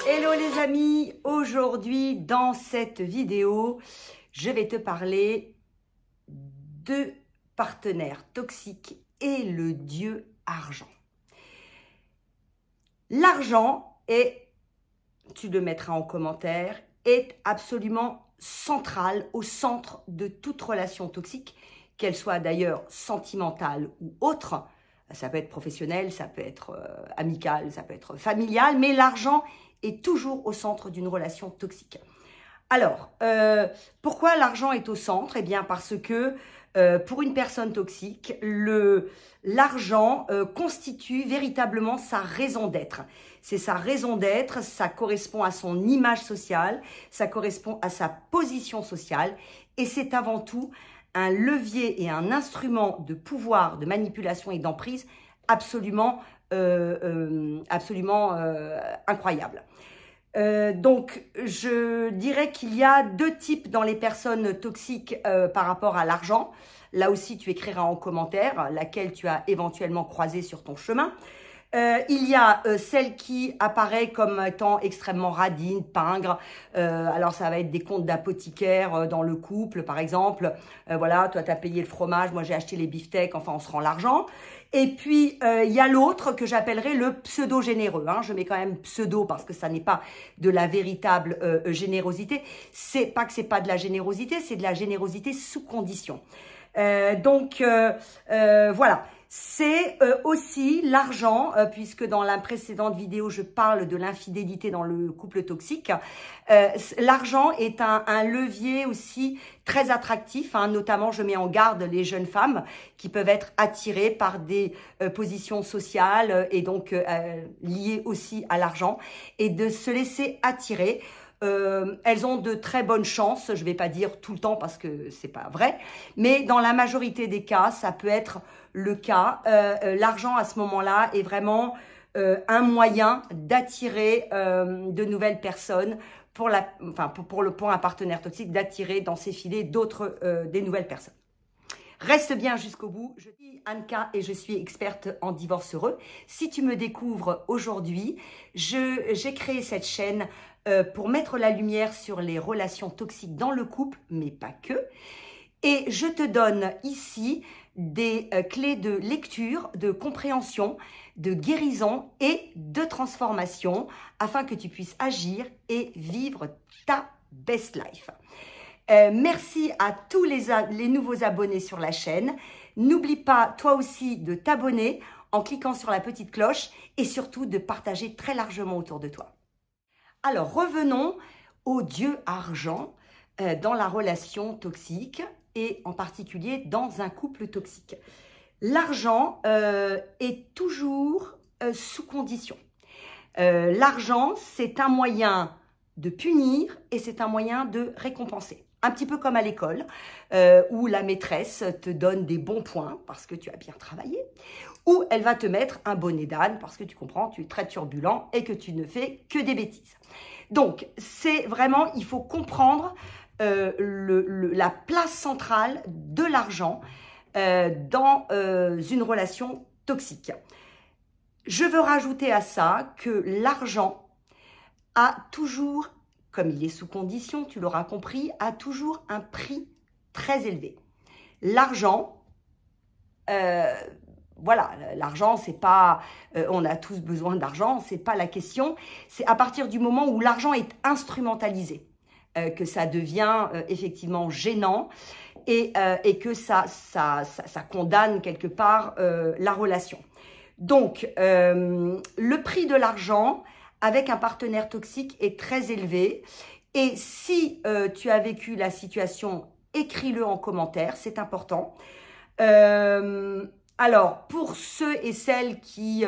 Hello les amis, aujourd'hui dans cette vidéo, je vais te parler de partenaires toxiques et le dieu argent. L'argent est, tu le mettras en commentaire, est absolument central au centre de toute relation toxique, qu'elle soit d'ailleurs sentimentale ou autre. Ça peut être professionnel, ça peut être amical, ça peut être familial, mais l'argent est toujours au centre d'une relation toxique. Alors, pourquoi l'argent est au centre? Eh bien, parce que pour une personne toxique, l'argent constitue véritablement sa raison d'être. C'est sa raison d'être, ça correspond à son image sociale, ça correspond à sa position sociale et c'est avant tout un levier et un instrument de pouvoir, de manipulation et d'emprise absolument incroyable. Donc, je dirais qu'il y a deux types dans les personnes toxiques par rapport à l'argent. Là aussi, tu écriras en commentaire laquelle tu as éventuellement croisée sur ton chemin. Il y a celle qui apparaît comme étant extrêmement radine, pingre. Alors, ça va être des comptes d'apothicaire dans le couple, par exemple. Voilà, toi, tu as payé le fromage, moi, j'ai acheté les beefsteaks, enfin, on se rend l'argent. Et puis, il y a l'autre que j'appellerais le pseudo-généreux. Hein. Je mets quand même pseudo parce que ça n'est pas de la véritable générosité. C'est pas que c'est pas de la générosité, c'est de la générosité sous condition. Voilà. C'est aussi l'argent, puisque dans la précédente vidéo, je parle de l'infidélité dans le couple toxique. L'argent est un levier aussi très attractif, hein, notamment je mets en garde les jeunes femmes qui peuvent être attirées par des positions sociales et donc liées aussi à l'argent et de se laisser attirer. Elles ont de très bonnes chances, je ne vais pas dire tout le temps parce que c'est pas vrai, mais dans la majorité des cas, ça peut être le cas. L'argent à ce moment-là est vraiment un moyen d'attirer de nouvelles personnes pour un partenaire toxique, d'attirer dans ses filets des nouvelles personnes. Reste bien jusqu'au bout. Je suis Anka et je suis experte en divorce heureux. Si tu me découvres aujourd'hui, j'ai créé cette chaîne pour mettre la lumière sur les relations toxiques dans le couple, mais pas que. Et je te donne ici des clés de lecture, de compréhension, de guérison et de transformation afin que tu puisses agir et vivre ta best life. Merci à tous les nouveaux abonnés sur la chaîne. N'oublie pas, toi aussi, de t'abonner en cliquant sur la petite cloche et surtout de partager très largement autour de toi. Alors, revenons au dieu argent dans la relation toxique et en particulier dans un couple toxique. L'argent est toujours sous condition. L'argent, c'est un moyen de punir et c'est un moyen de récompenser. Un petit peu comme à l'école, où la maîtresse te donne des bons points parce que tu as bien travaillé, ou elle va te mettre un bonnet d'âne parce que tu comprends, tu es très turbulent et que tu ne fais que des bêtises. Donc, c'est vraiment, il faut comprendre la place centrale de l'argent dans une relation toxique. Je veux rajouter à ça que l'argent a toujours, comme il est sous condition, tu l'auras compris, a toujours un prix très élevé. L'argent, voilà, l'argent, c'est pas, on a tous besoin d'argent, c'est pas la question. C'est à partir du moment où l'argent est instrumentalisé que ça devient effectivement gênant et que ça condamne quelque part la relation. Donc, le prix de l'argent avec un partenaire toxique est très élevé. Et si tu as vécu la situation, écris-le en commentaire, c'est important. Alors, pour ceux et celles qui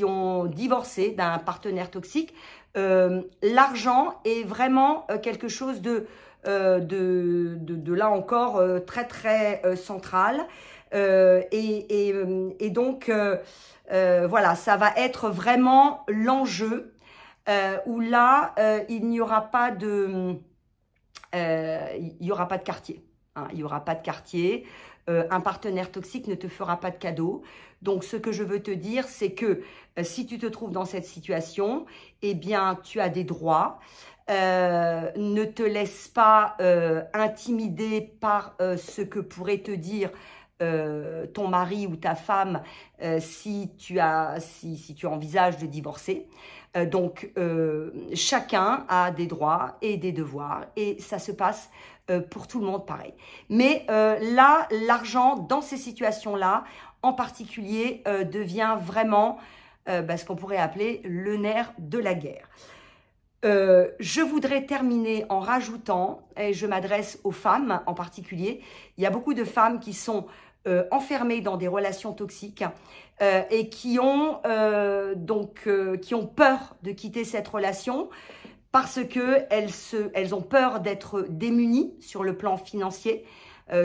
ont divorcé d'un partenaire toxique, l'argent est vraiment quelque chose de là encore très très central. Et donc, voilà, ça va être vraiment l'enjeu où là, il n'y aura pas de quartier. Hein, il n'y aura pas de quartier. un partenaire toxique ne te fera pas de cadeau. Donc, ce que je veux te dire, c'est que si tu te trouves dans cette situation, eh bien, tu as des droits. Ne te laisse pas intimider par ce que pourrait te dire ton mari ou ta femme si tu envisages de divorcer. Chacun a des droits et des devoirs et ça se passe pour tout le monde pareil. Mais là, l'argent dans ces situations-là, en particulier, devient vraiment ce qu'on pourrait appeler le nerf de la guerre. Je voudrais terminer en rajoutant, et je m'adresse aux femmes en particulier, il y a beaucoup de femmes qui sont enfermées dans des relations toxiques et qui ont peur de quitter cette relation parce qu'elles ont peur d'être démunies sur le plan financier.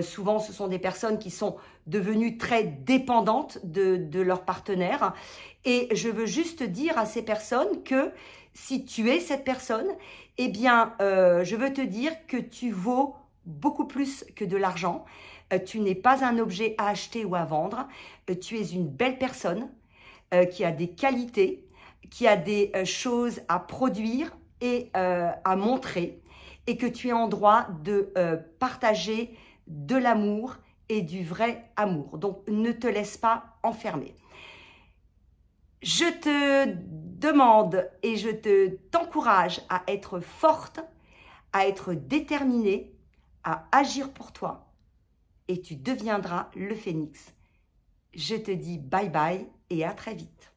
Souvent, ce sont des personnes qui sont devenues très dépendantes de leur partenaire. Et je veux juste dire à ces personnes que si tu es cette personne, eh bien, je veux te dire que tu vaux beaucoup plus que de l'argent. Tu n'es pas un objet à acheter ou à vendre. Tu es une belle personne qui a des qualités, qui a des choses à produire et à montrer et que tu es en droit de partager de l'amour et du vrai amour. Donc, ne te laisse pas enfermer. Je te demande et t'encourage à être forte, à être déterminée, à agir pour toi et tu deviendras le phénix. Je te dis bye bye et à très vite.